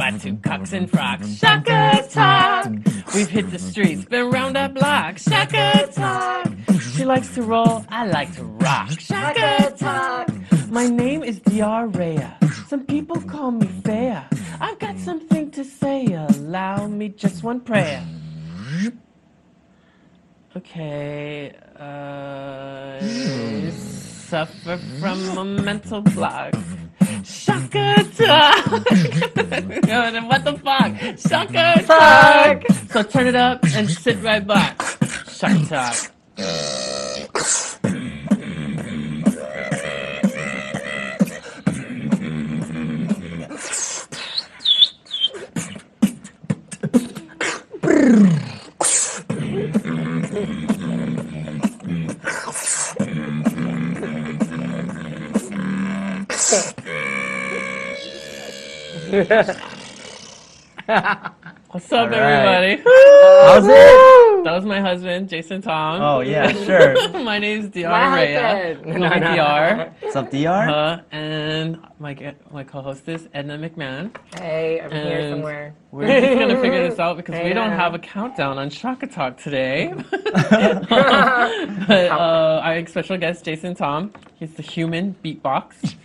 by two cocks and frocks. Shaka Talk. We've hit the streets, been round that block. Shaka Talk. She likes to roll, I like to rock. Shaka Talk. My name is Diar, Rhea. Some people call me Fair. I've got something to say, allow me just one prayer. Okay, you suffer from a mental block. Shaka Talk! What the fuck? Shaka Talk! So turn it up and sit right back. Shaka Talk. What's up, everybody? How's it? That was my husband, Jason Tom. Oh, yeah, sure. My name's Diar Rhea. Diar. What's up, Diar? And my co-host is Edna McMan. Hey, I'm here somewhere. We're just going to figure this out because we don't have a countdown on Shaka Talk today. But our special guest, Jason Tom, he's the human beatbox.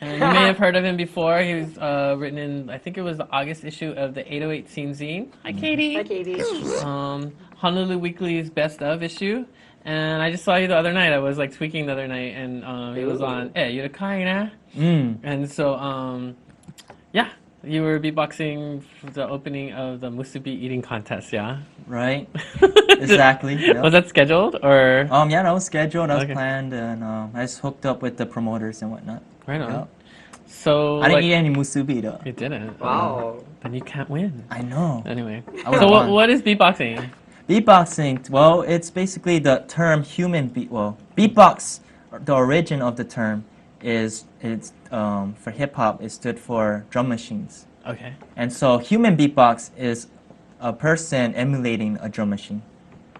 And you may have heard of him before. He was written in, I think it was the August issue of the 808 Scene Zine. Hi, Katie. Hi, Katie. Honolulu Weekly's Best Of issue. And I just saw you the other night. I was like tweaking the other night, and it was on Yurakaina. And so, yeah, you were beatboxing for the opening of the musubi eating contest, yeah? Right. Exactly. Yep. Was that scheduled, or? Yeah, that was scheduled. That was planned, and I just hooked up with the promoters and whatnot. Right on. Yep. So I didn't eat any musubi though. You didn't? Wow. Then you can't win. I know. Anyway. So what is beatboxing? Beatboxing, well, it's basically the term human beatbox, the origin of the term it's for hip hop, it stood for drum machines. Okay. And so human beatbox is a person emulating a drum machine.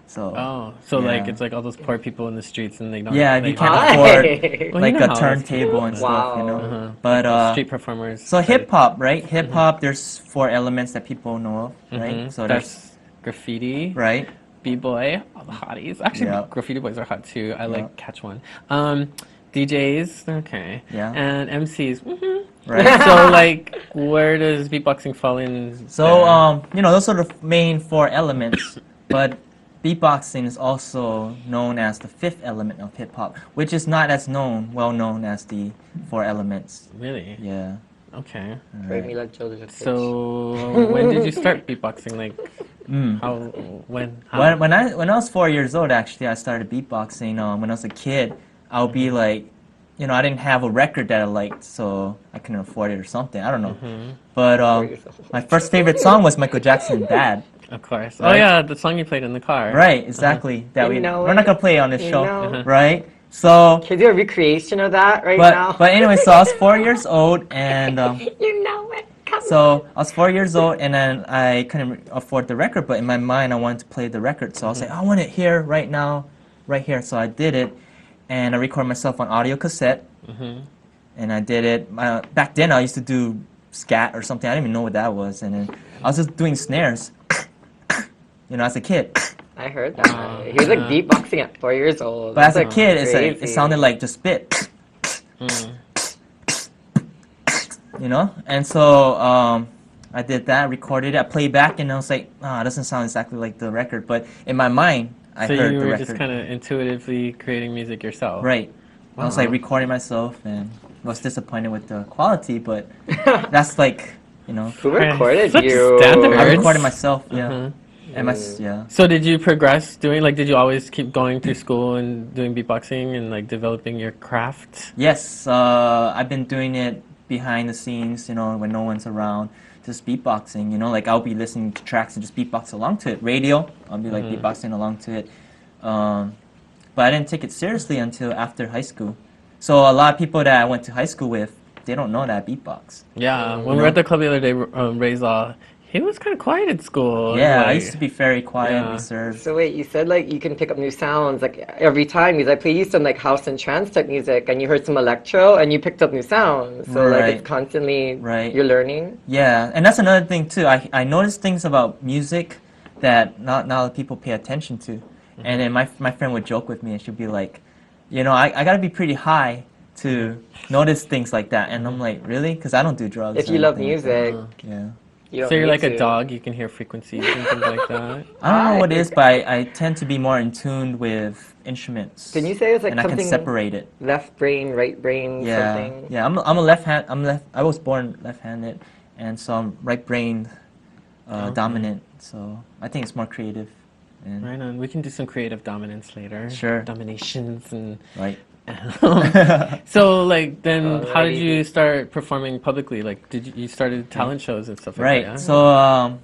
So like it's like all those poor people in the streets and they don't. Yeah, you can't afford like a turntable and stuff, you know. But street performers. So hip hop, right? Hip hop. There's 4 elements that people know of, right? So there's graffiti, right? B-boy, all the hotties. Actually, graffiti boys are hot too. I like catch one. DJs, okay. Yeah. And MCs. Right. So like, where does beatboxing fall in? So you know, those are the main 4 elements, but beatboxing is also known as the 5th element of hip-hop, which is not as well known as the 4 elements. Really? Yeah. Okay. Right. So when did you start beatboxing? Like, when? When I was 4 years old, actually, I started beatboxing. When I was a kid, I would be like, you know, I didn't have a record that I liked, so I couldn't afford it or something. I don't know. But my first favorite song was Michael Jackson's Bad. Of course. Right? Oh yeah, the song you played in the car. Right, exactly. That we're not gonna play it on this show, know. right? So can you do a recreation of that now? But anyway, so I was 4 years old, and you know it. So I was 4 years old, and then I couldn't afford the record, but in my mind I wanted to play the record. So I was like, I want it here, right now, right here. So I did it, and I recorded myself on audio cassette, and I did it. Back then I used to do scat or something. I didn't even know what that was, and then I was just doing snares. You know, as a kid. I heard that. He was like beatboxing at 4 years old. But as a kid, it sounded like just spit. You know? And so I did that, recorded it, I played back, and I was like, it doesn't sound exactly like the record. But in my mind, I heard the record. So you were just kind of intuitively creating music yourself? Right. I was like recording myself, and was disappointed with the quality, but that's like, you know. Who recorded Such you? Standards. I recorded myself, yeah. And So did you progress did you always keep going through school and doing beatboxing and like developing your craft? Yes, I've been doing it behind the scenes, you know, when no one's around, just beatboxing, you know, like I'll be listening to tracks and just beatbox along to it. Radio, I'll be like beatboxing along to it. But I didn't take it seriously until after high school. So a lot of people that I went to high school with, they don't know that I beatbox. Yeah, when we were at the club the other day, Reza, He was kind of quiet at school. Yeah, I like- used to be very quiet and Yeah. reserved. So wait, you said like you can pick up new sounds like every time because I played you some like house and trance type music and you heard some electro and you picked up new sounds. So like Right. it's constantly Right. you're learning. Yeah, and that's another thing too. I noticed things about music that not a lot of people pay attention to. And then my friend would joke with me and she'd be like, you know, I gotta be pretty high to notice things like that. And I'm like, really? Because I don't do drugs. If or you love anything like music, that. Yeah. you don't So you're need like a to. dog, you can hear frequencies and things like that. I don't know what it is, but I tend to be more in tune with instruments. Didn't you say it's like and I can something separate it. left brain, right brain, Yeah, something? yeah. I'm a left hand. I was born left-handed, and so I'm right-brained, dominant. So I think it's more creative. And Right on. We can do some creative dominance later. Sure. Dominations and. right. So like then, how did Alrighty. you start performing publicly? Like, you started talent shows and stuff like Right. that? Yeah? So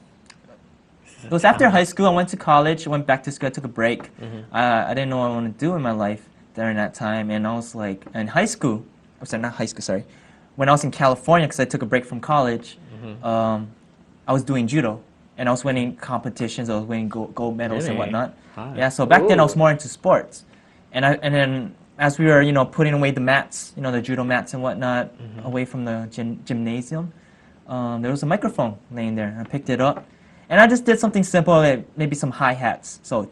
it was after high school. I went to college. I went back to school. I took a break. I didn't know what I wanted to do in my life during that time, and I was like, in high school. I'm sorry, not high school. Sorry, when I was in California, because I took a break from college, I was doing judo, and I was winning competitions. I was winning gold medals and Really? whatnot. Hi. Yeah. So back then I was Ooh. more into sports, and then as we were, you know, putting away the mats, you know, the judo mats and whatnot, away from the gymnasium, there was a microphone laying there. I picked it up, and I just did something simple, like maybe some hi-hats, so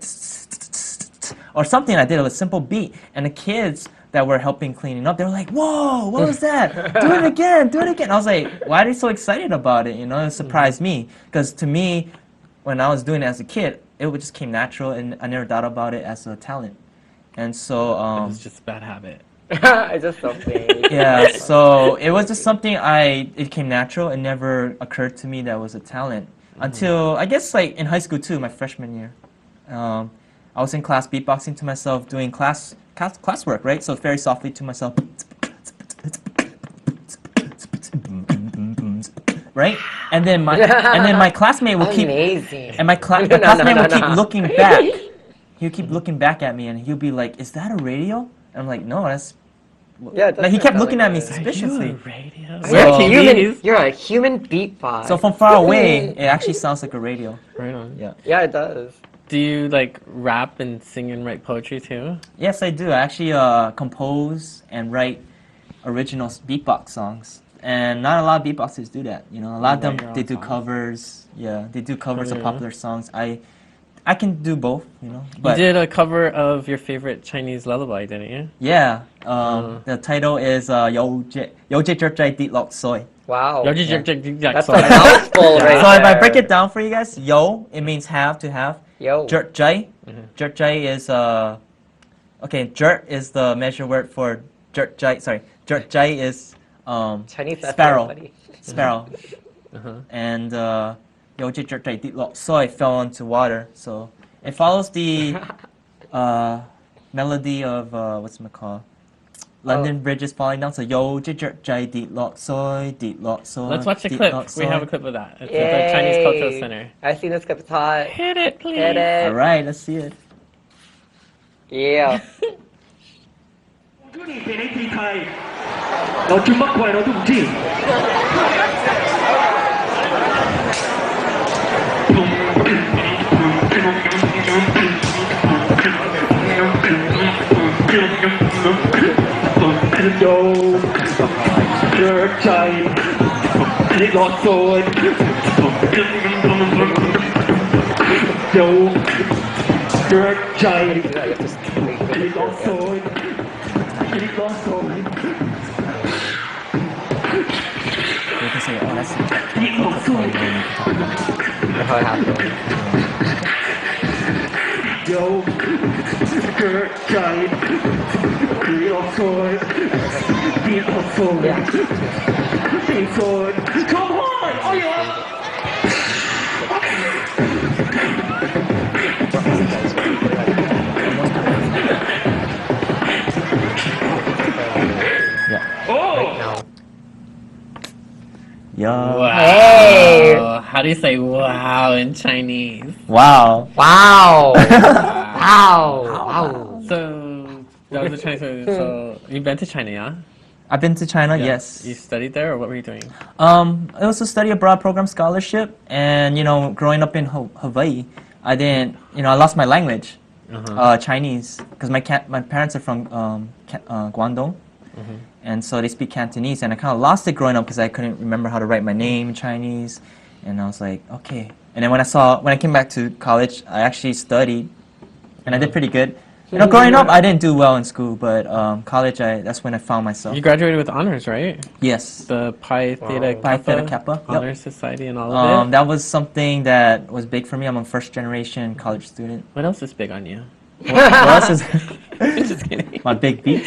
or something. I did a simple beat, and the kids that were helping cleaning up, they were like, "Whoa, what was that? Do it again, do it again." I was like, "Why are they so excited about it?" You know, it surprised me, because to me, when I was doing it as a kid, it just came natural, and I never thought about it as a talent. And so, It's just a bad habit. It's just something. yeah, so it was just something it came natural. It never occurred to me that was a talent until, I guess, like in high school too, my freshman year. I was in class beatboxing to myself, doing classwork, right? So very softly to myself. Right? And then my classmate would keep Amazing. and my classmate would keep looking back. He would keep looking back at me, and he'll be like, "Is that a radio?" And I'm like, "No, that's." Yeah, it Like he doesn't kept sound looking like at me that. suspiciously. Radio. So- You're a human. TVs? You're a human beatbox. So from far away, it actually sounds like a radio. Right on. Yeah. Yeah, it does. Do you like rap and sing and write poetry too? Yes, I do. I actually compose and write original beatbox songs, and not a lot of beatboxers do that. You know, a lot of them write your they own do songs? covers. Yeah, they do covers of yeah. popular songs. I can do both. You know, but You did a cover of your favorite Chinese lullaby, didn't you? yeah. The title is Yo Jie Chai Dit Lok Soy. Wow. That's That's a mouthful right So if I there. break it down for you guys, yo, it means have, to have. Yo. Jert jai. Jert jai is okay, jert is the measure word for jert jai. Sorry. Jert jai is Chinese sparrow. buddy. Sparrow. And yo jie jert jai dit lok soy fell into water. So it follows the melody of what's it called? London Bridge is falling down. So yo jie jert jai dit lok soy, dit lok soy. Let's watch the dit clip. lok We have a soy. clip of that. It's at the Chinese Cultural Yay. Center. I've seen this clip. It's hot. Hit it, please. Hit it. All right, let's see it. Yeah. 20年ในทีไทยเราจุ่มมักควายเราจุ่มจี้โยเกิดใจที่หลอดโซนโยเกิดใจ ที่หลอดโซน You can say, oh, that's That's how it happened. Yo, skirt tight, feel sword, feel sword, feel sword. Come on, oh yeah. Oh. No. Yo. Wow. Hey. How do you say wow in Chinese? Wow. Wow. Wow. Wow. So that was the Chinese movie. So you've been to China, yeah? I've been to China, Yeah. yes. You studied there, or what were you doing? It was a study abroad program scholarship, and growing up in Hawaii, I didn't, I lost my language, Chinese, because my parents are from Guangdong, and so they speak Cantonese, and I kind of lost it growing up because I couldn't remember how to write my name in Chinese, and I was like, okay. And then when I came back to college, I actually studied, and I did pretty good. Growing up, I didn't do well in school, but college, that's when I found myself. You graduated with honors, right? Yes. The Pi Theta Pi Kappa, Theta Kappa, yep. Honor Society and all of it. That was something that was big for me. I'm a first generation college student. What else is big on you? What else is Just kidding. my big beat?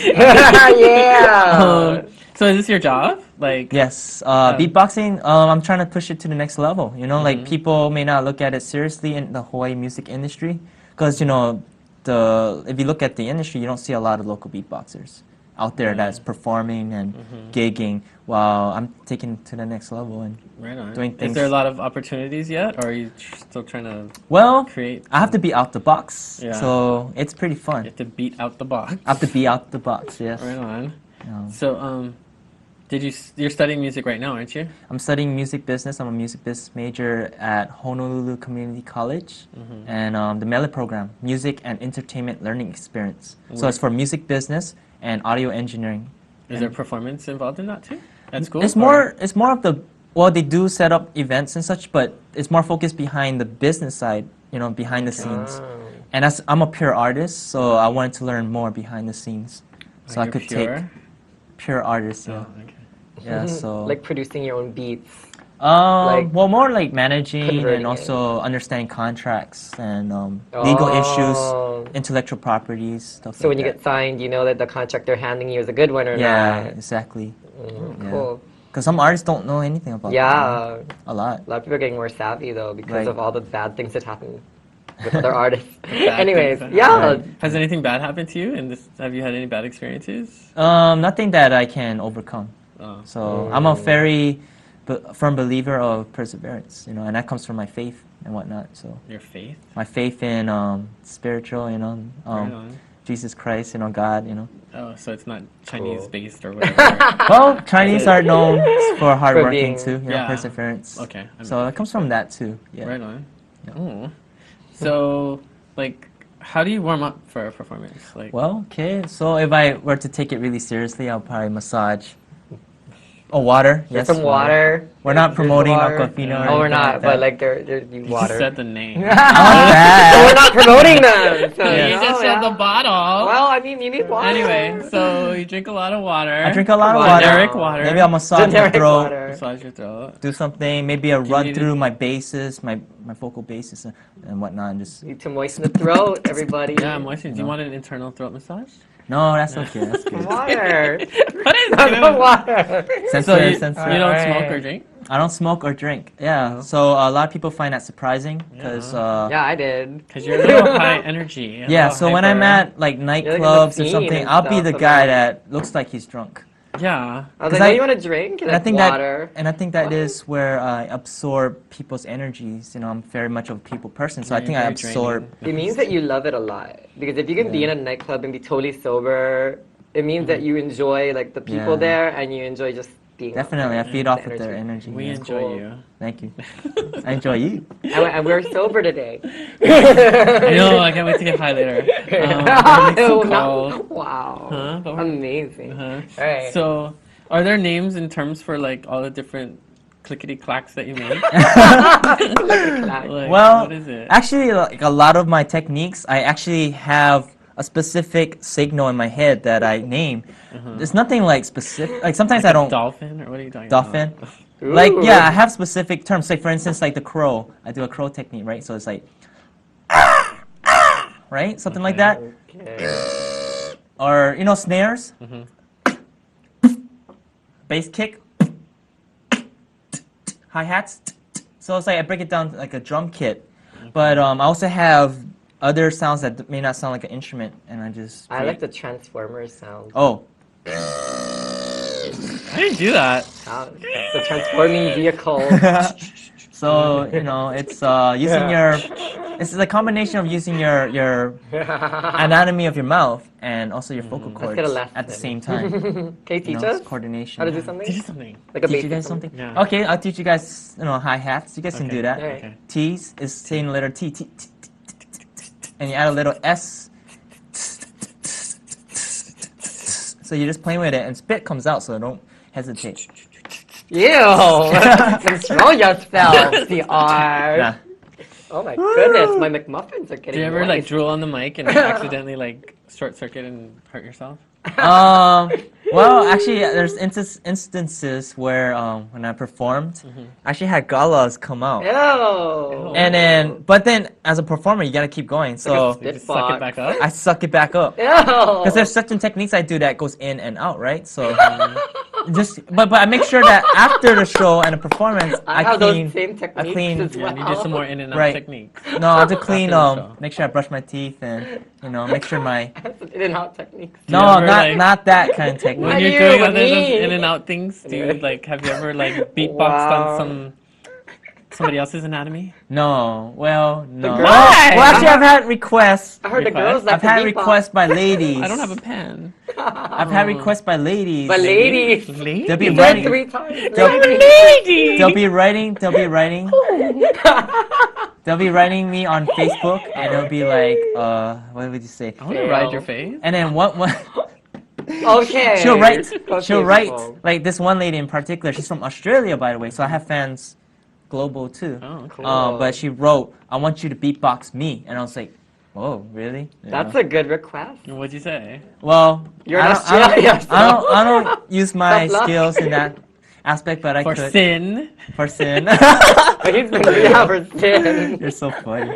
Yeah. So is this your job? Like, Yes, beatboxing. I'm trying to push it to the next level. Like people may not look at it seriously in the Hawaii music industry, because if you look at the industry, you don't see a lot of local beatboxers out there that's performing and gigging. While I'm taking it to the next level and right on. doing things. Is there a lot of opportunities yet, or are you still trying to create? I have to be out the box, Yeah. so it's pretty fun. You have to beat out the box. I have to be out the box. Yes. Right on. Yeah. So, you're studying music right now, aren't you? I'm studying music business. I'm a music business major at Honolulu Community College, and the MELE program, Music and Entertainment Learning Experience. So it's for music business and audio engineering. Is there performance involved in that too? At school? It's more of the, well, they do set up events and such, but it's more focused behind the business side, behind the scenes. And I'm a pure artist, so I wanted to learn more behind the scenes, so I could take pure artist. Yeah. Oh, okay. Yeah. So Like producing your own beats. well, more like managing converting and also understanding contracts and legal issues, intellectual properties, stuff So like when you that. get signed, you know that the contract they're handing you is a good one or Yeah, not. exactly. Yeah. Cool. Because some artists don't know anything about Yeah. that. A lot. A lot of people are getting more savvy though because Right. of all the bad things that happen with other artists. Bad Anyways, things that yeah. happen. Has anything bad happened to you? Have you had any bad experiences? Nothing that I can overcome. Oh. So I'm a very firm believer of perseverance, and that comes from my faith and whatnot. So Your faith? my faith in spiritual, Right on. Jesus Christ, God, Oh, so it's not Chinese Cool. based or whatever. Well, Chinese are known for hard working being- too, Yeah. perseverance. Okay. So it comes from that too. Yeah. Right on. Oh. So, like, how do you warm up for a performance? Like, Well, okay. So if I were to take it really seriously, I'll probably massage. Oh, water. There's Yes. some water. We're not There's promoting water. Aquafina. or Oh, we're anything not, like but that. like they're you water. just said the name. I want So that. we're not promoting them. So, you no, just said yeah. the bottle. Well, I mean, you need water. Anyway, so you drink a lot of water. I drink a lot of Come on water. now. Generic water. Maybe I'll massage my Generic throat. water. Massage your throat. Do something. Maybe a run need to- through my basses, my vocal basses and whatnot. And just Need to moisten the throat, everybody. Yeah, moisten. Do you want an internal throat massage? no, that's okay. That's good. Water. What is Not water. Censor, So you censor. don't Alright. smoke or drink? I don't smoke or drink. Yeah. So a lot of people find that surprising because Yeah, I did. Because you're a little high energy. a yeah. little So when I'm hyper. at like like in the nightclubs or scene something, and I'll be stuff, the but guy like- that looks like he's drunk. Yeah. I was 'Cause like, I- what do you want to drink? And I Like think water. that is where I absorb people's energies. I'm very much of a people person, so I You're think I very absorb. draining. It means that you love it a lot. Because if you can be in a nightclub and be totally sober, it means that you enjoy like the people Yeah. there and you enjoy just being out Definitely, I there. feed The off of their energy. We yeah. enjoy Cool. you. Thank you. I enjoy you. And we're sober today. I know, I can't wait to get high later. It's so cold. Wow. Huh? But we're- Amazing. Uh-huh. All right. So, are there names and terms for like all the different clickety clacks that you make? Like, Well, what is it? actually, like a lot of my techniques, I actually have a specific signal in my head that I name. There's nothing like specific. Like sometimes I don't. Dolphin or what are you talking Dolphin. about? Like Ooh. yeah, I have specific terms. Like for instance, like the crow. I do a crow technique, right? So it's like, right, something like that. Okay. Or snares. Bass kick. Hi hats. So it's like I break it down like a drum kit, but I also have other sounds that may not sound like an instrument, and I just. I like the Transformers sound. Oh. I didn't do that. The transforming vehicle. So it's using your It's a combination of using your anatomy of your mouth and also your vocal cords get a at the same time. Okay, You teach know, us it's coordination. how to do something. Teach us something. Like a Teach you basic guys something? Yeah. Okay, I'll teach you guys, hi-hats. You guys can Okay. do that. Alright. Okay. T's is saying the letter T, T, T, T, T, T, T, and you add a little S. So you're just playing with it, and spit comes out, so don't hesitate. Ew! Control yourself, Diar. Yeah. Oh my goodness, my McMuffins are getting Do you ever like moist. drool on the mic and accidentally like short circuit and hurt yourself? Well, actually, there's instances where when I performed, I actually had galas come out. Ew! And then, but then as a performer, you gotta keep going. So You just suck it back up? I suck it back up. Ew! Because there's certain techniques I do that goes in and out, right? So but I make sure that after the show and the performance, I I have clean. those same techniques clean- as Yeah, well. and you do some more in and out Right. techniques. No, I have to clean. After the show. Make sure I brush my teeth and make sure my. In and out techniques. you No, ever, not like- not that kind of technique. When Why you're you? doing What other those me? in and out things, do you like have you ever like beatboxed Wow. on somebody else's anatomy? No, well, no. girl- Well, actually, I've had requests. I heard the Request? girls like I've to had beatbox. requests by ladies. I don't have a pen. I've had requests by ladies. But ladies, Ladies? They'll be you did writing. 3 times. They'll- Lady. They'll be writing. They'll be writing me on Facebook, and it'll be like, what would you say? I want to ride your face. And then one Okay. she'll write. Okay, She'll write people. like this one lady in particular. She's from Australia, by the way, so I have fans global too. Oh, cool. But she wrote, "I want you to beatbox me," and I was like, "Whoa, really?" You That's know? a good request. What'd you say? Well, You're I in don't- I don't- Australia, so- I don't use my Tough luck. skills in that aspect, but I For could. sin. For sin. But he's been for sin. You're so funny.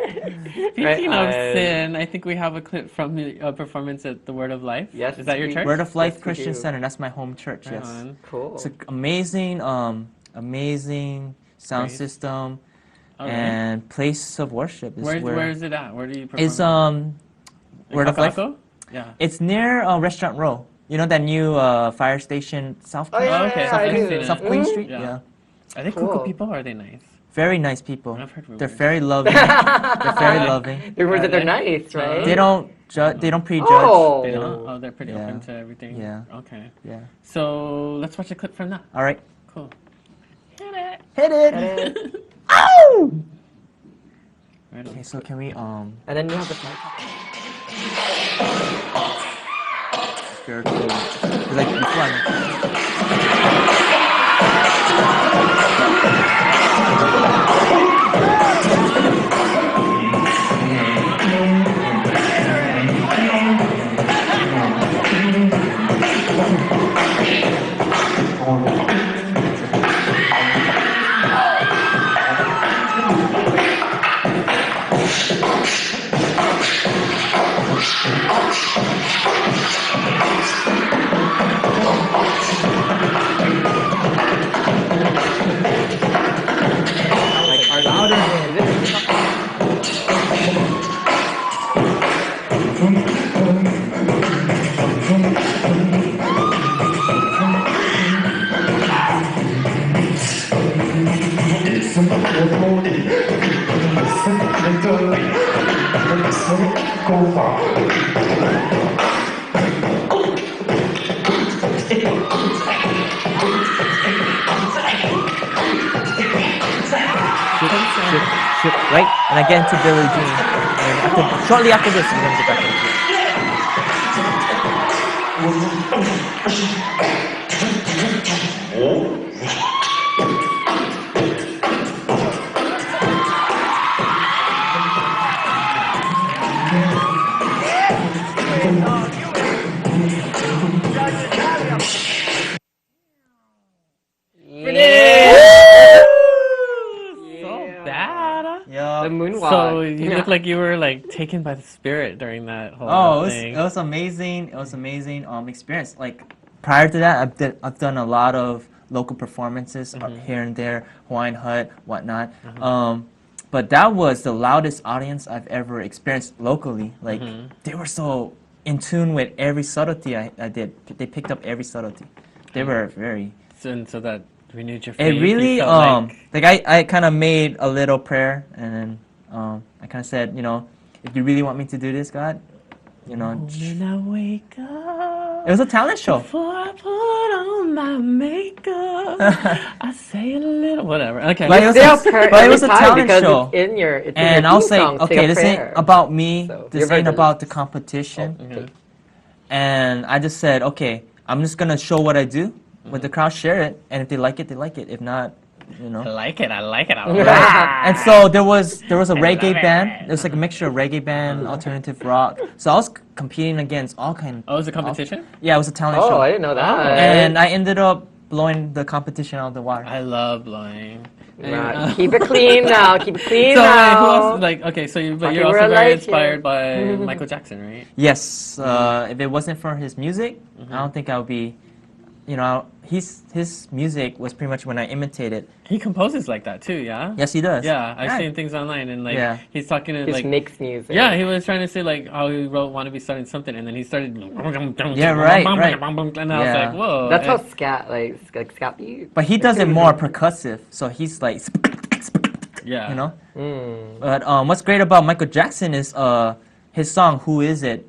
Speaking of I- sin, I think we have a clip from the performance at the Word of Life. Yes, Is that your we- church? Word of Life Yes, we Christian do. Center. That's my home church. Right Yes. on. Cool. It's an amazing, amazing sound Great. system All right. and place of worship. Is Where is it at? Where do you perform? It's In Word of Life. Kaka'ako? Yeah. It's near Restaurant Row. You know that new fire station, South Oh, Queen, yeah, okay. yeah, I I've do. seen it. South Queen Mhm. Street. Yeah. Yeah. Are they Cool. cuckoo people or are they nice? Very nice people. I've heard rumors. They're very loving. They're very loving. The rumors that they're Are nice, right? They don't they don't prejudge. Oh. They don't? Oh, they're pretty Yeah. open to everything? Yeah. Okay. Yeah. So let's watch a clip from that. All right. Cool. Hit it. And Ow! Right on. Okay, so can we then you have the mic. spiritual like before I Are louder. shoot, right? And I get into Billie Jean. And shortly after this, we're gonna get back into it. So bad. Yeah. The moonwalk. So you Yeah. look like you were like taken by the spirit during that whole Oh, thing. it was amazing. It was amazing experience. Like prior to that, I've done a lot of local performances here and there, Hawaiian Hut, whatnot. But that was the loudest audience I've ever experienced locally. Like they were so in tune with every subtlety I did. They picked up every subtlety. They were very. So that renewed your faith. It really You felt like I kind of made a little prayer and then I kind of said, if you really want me to do this, God, When I wake up, it was a talent show. before I put on my makeup, I say a little whatever. Okay. But it was Say a- a prayer but it every was a time talent because show. It's in your, it's And in your I'll theme say, song, say okay, a this ain't prayer. about me. So, This you're very ain't about the religious. competition. Mhm. And I just said, okay, I'm just gonna show what I do. With the crowd, share it, and if they like it, they like it. If not, I like it. I like it. And so there was a reggae love band. it. There was like a mixture of reggae band, alternative rock. So I was competing against all kind. Oh, it was a competition? Yeah, it was a talent Oh, show. I didn't know that. And I ended up blowing the competition out of the water. I love blowing. And, Right. Keep it clean now. Keep it clean So now. who else? Like, okay, so but Okay, you're we're also very alive inspired here. by Michael Jackson, right? Yes, if it wasn't for his music, I don't think I would be. His music was pretty much when I imitated. He composes like that too, yeah. Yes, he does. Yeah, I've Yeah. seen things online, and like Yeah. he's talking to Just like. makes music. Yeah, he was trying to say like how he wrote "Want to Be Starting Something," and then he started. Yeah, right, right. And I was Yeah. like, whoa. That's how and- scat, like scat beat. But he does it more percussive, so he's like, Yeah. But what's great about Michael Jackson is his song "Who Is It."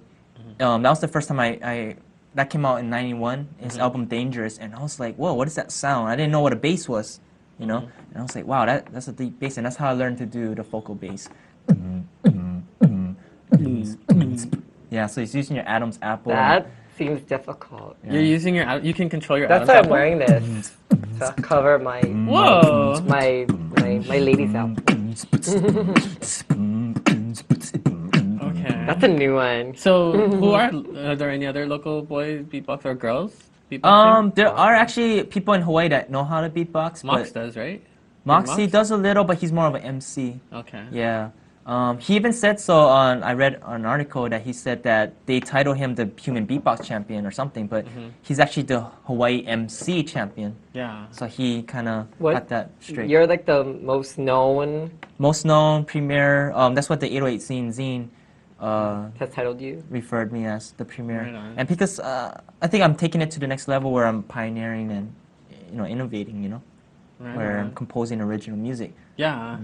That was the first time I that came out in '91. His album "Dangerous," and I was like, "Whoa, what is that sound?" I didn't know what a bass was, And I was like, "Wow, that's a deep bass," and that's how I learned to do the vocal bass. Yeah, so he's using your Adam's apple. That seems difficult. You're using your. You can control your. That's Adam's why I'm apple? wearing this to cover my Whoa. my ladies out. Okay. That's a new one. So, are there any other local boys beatbox or girls beatboxing? There are actually people in Hawaii that know how to beatbox. Mox but does, right? Moxie Mox? does a little, but he's more of an MC. Okay. Yeah. He even said so on. I read an article that he said that they titled him the human beatbox champion or something, but he's actually the Hawaii MC champion. Yeah. So he kind of What? got that straight. You're like the most known Most known premier. That's what the 808 scene zine has titled you. referred me as the premier. Right on. And because I think I'm taking it to the next level where I'm pioneering and innovating. Right Where on. I'm composing original music. Yeah.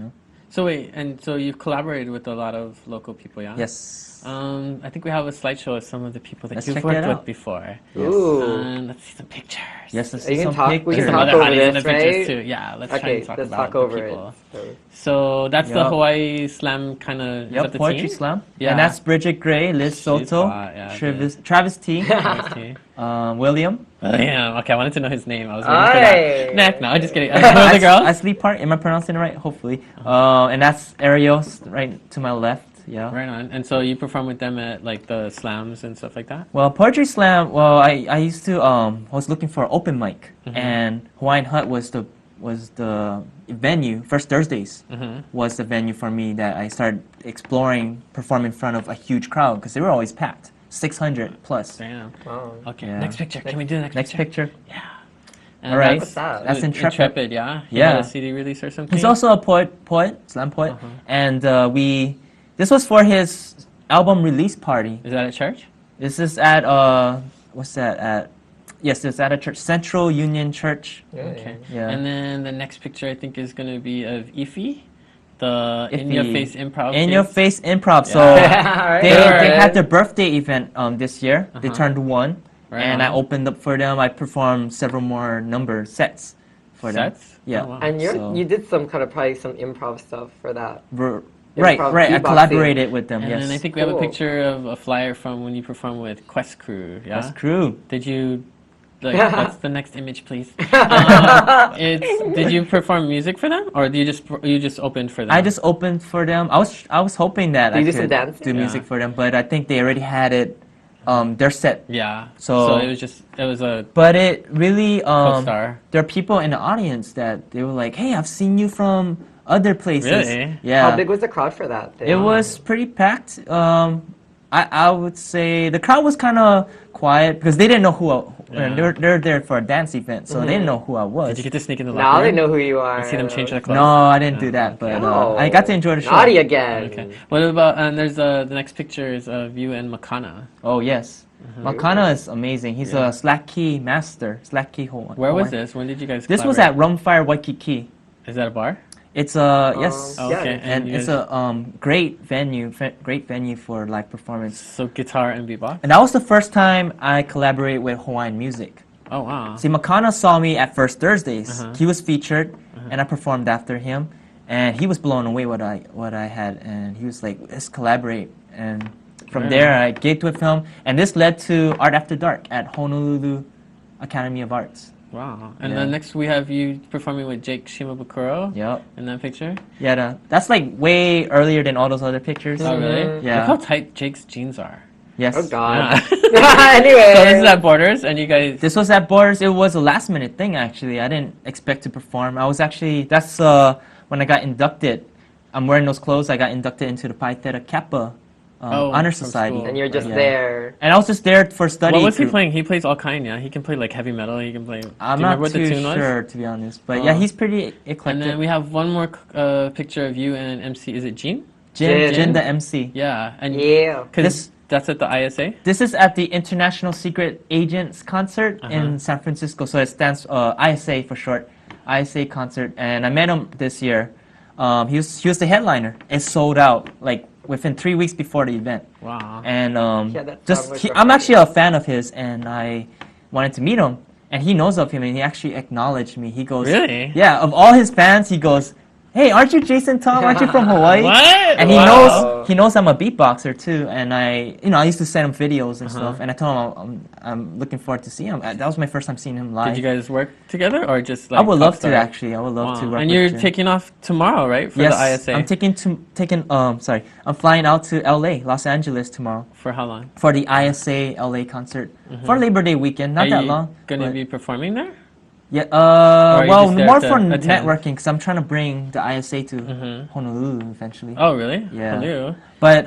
So wait, and so you've collaborated with a lot of local people, yeah? Yes. I think we have a slideshow of some of the people that Let's you've check worked that with out. before. Ooh. Let's see some pictures. Yes, let's You see can some talk- we pictures. can Some talk other over hotties in this, the pictures right? too. Yeah, let's try Okay, and talk let's about talk the over people. it. So that's the Yup. Hawaii Slam kind of. Is Yep, that the Poetry team? Slam. Yeah. And that's Bridget Gray, Liz She's Soto, hot, yeah, Travis T, Nice team. William. Damn. Okay, I wanted to know his name. I was Aye. waiting for that. Neck. No, I'm just kidding. Who are the girls? I sleep part. Am I pronouncing it right? Hopefully. And that's Ariel right to my left. Yeah. Right on. And so you perform with them at like the slams and stuff like that? Well, Poetry Slam. Well, I used to. I was looking for an open mic, and Hawaiian Hut was the venue. First Thursdays was the venue for me that I started exploring performing in front of a huge crowd because they were always packed, 600 plus. Damn. Wow. Okay. Yeah. Next picture. Can we do the next Next picture. Yeah. And All right. What's that? That's Intrepid. Yeah. He Yeah. had a CD release or something. He's also a poet, slam poet, and This was for his album release party. Is that at church? This is at what's that at? Yes, it's at a church, Central Union Church. Okay. Yeah. And then the next picture I think is going to be of Ify, the Ify. In Your Face improv. In Your kids. Face improv. So Right. they had their birthday event this year. They turned 1, Right and on. I opened up for them. I performed several more number sets for them. Sets? Yeah. Oh, wow. And So- you did probably some improv stuff for that. Right. Improv I beatboxing. collaborated with them. And yes. then I think we have a Cool. picture of a flyer from when you performed with Quest Crew. Yeah. That's crew. Did you? That's the next image, please. Did you perform music for them, or you just opened for them? I just opened for them. I was hoping that Did I you do some could dancing? do music Yeah. for them, but I think they already had it. Their set. Yeah. So- it was a But it really co-star. there are people in the audience that they were like, "Hey, I've seen you from other places." Really? Yeah. How big was the crowd for that? It was pretty packed. I would say the crowd was kind of quiet because they didn't know who they're there for a dance event, so they didn't know who I was. Did you get to sneak in the locker Now room they know who you are. and see them change their clothes? No, I didn't do that, but No. I got to enjoy the show. Naughty again. Okay. What about and there's the next picture is of you and Makana. Oh yes, Makana is amazing. He's a slack key master, slack key Hawaiian. Where was this? When did you guys? This was at collaborate? Rumfire Waikiki. Is that a bar? It's yes, Oh, okay. and you it's guys- a great venue for live performance. so guitar and beatbox. And that was the first time I collaborated with Hawaiian music. Oh wow. See, Makana saw me at First Thursdays. Uh-huh. He was featured, and I performed after him, and he was blown away what I had, and he was like, "Let's collaborate." And from there, I gigged with him, and this led to Art After Dark at Honolulu Academy of Arts. Wow. And Yeah. then next we have you performing with Jake Shimabukuro Yep. in that picture. Yeah, that's like way earlier than all those other pictures. Oh really? Yeah. Look how tight Jake's jeans are. Yes. Oh God. Yeah. Anyway. So this is at Borders, and you guys. This was at Borders. It was a last minute thing actually. I didn't expect to perform. I was actually that's when I got inducted. I'm wearing those clothes. I got inducted into the Pi Theta Kappa Honor from Society. school. And you're just Yeah. there. And I was just there for study. What was he group. playing? He plays all kind, yeah. He can play like heavy metal. He can play. I'm do you not remember what the too tune was? sure to be honest, but yeah, Oh. he's pretty And eclectic. then we have one more picture of you and MC. Is it Jean? Jin. Jin the MC. Yeah. And Yeah. Cause that's at the ISA. This is at the International Secret Agents concert in San Francisco. So it stands ISA for short, ISA concert. And I met him this year. He was the headliner. It sold out like within 3 weeks before the event. Wow. And Yeah, that song was I'm actually a fan of his, and I wanted to meet him. And he knows of him, and he actually acknowledged me. He goes, Really? Yeah, of all his fans, he goes, "Hey, aren't you Jason Tom? Aren't you from Hawaii?" What? And Wow. he knows I'm a beatboxer too, and I used to send him videos and stuff, and I told him I'm looking forward to see him. That was my first time seeing him live. Did you guys work together or just like? I would love to Popstar? actually. I would love to Wow. work And with you're Jin. taking off tomorrow, right? For yes, the ISA. I'm flying out to LA, Los Angeles tomorrow For how long? for the ISA LA concert for Labor Day weekend. Not Are that you long. gonna but- be performing there? Yeah, are you well, just there more to for attend? networking because I'm trying to bring the ISA to Honolulu eventually. Oh, really? Yeah. Hello. But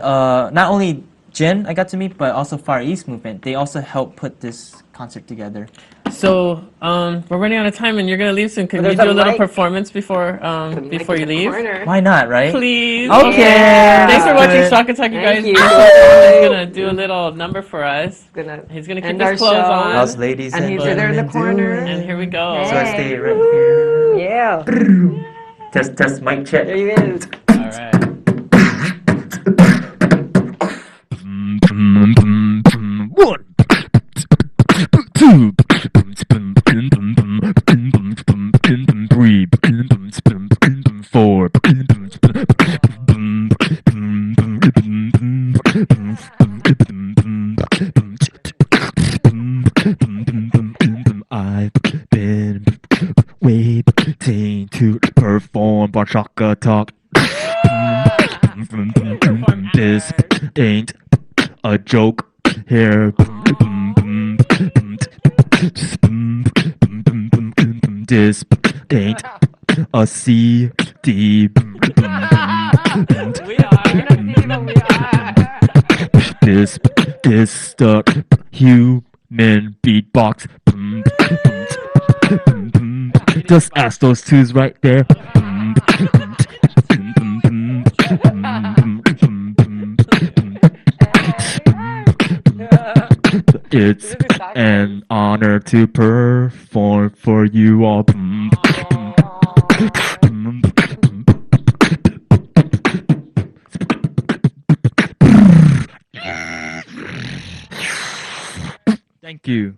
not only Jin I got to meet, but also Far East Movement. They also helped put this concert together. So we're running out of time, and you're gonna leave soon. Can But you there's do a a little mic. performance before The mic before you in the leave? corner. Why not, right? Please. Okay. Yeah. Thanks for watching Good. Shaka Talk, you guys. Thank you. He's gonna do a little number for us. He's gonna keep end his our clothes show. on. How's ladies And and he's there in the gentlemen corner. doing? And here we go. So I stay right here. Yeah. Test mic check. There he is. All right. One, two, three, four. I've been waiting to perform on Shaka Talk. This ain't a joke here. This ain't a CD. We are. This is the human beatbox. Just ask those twos right there. It's an honor to perform for you all. Thank you.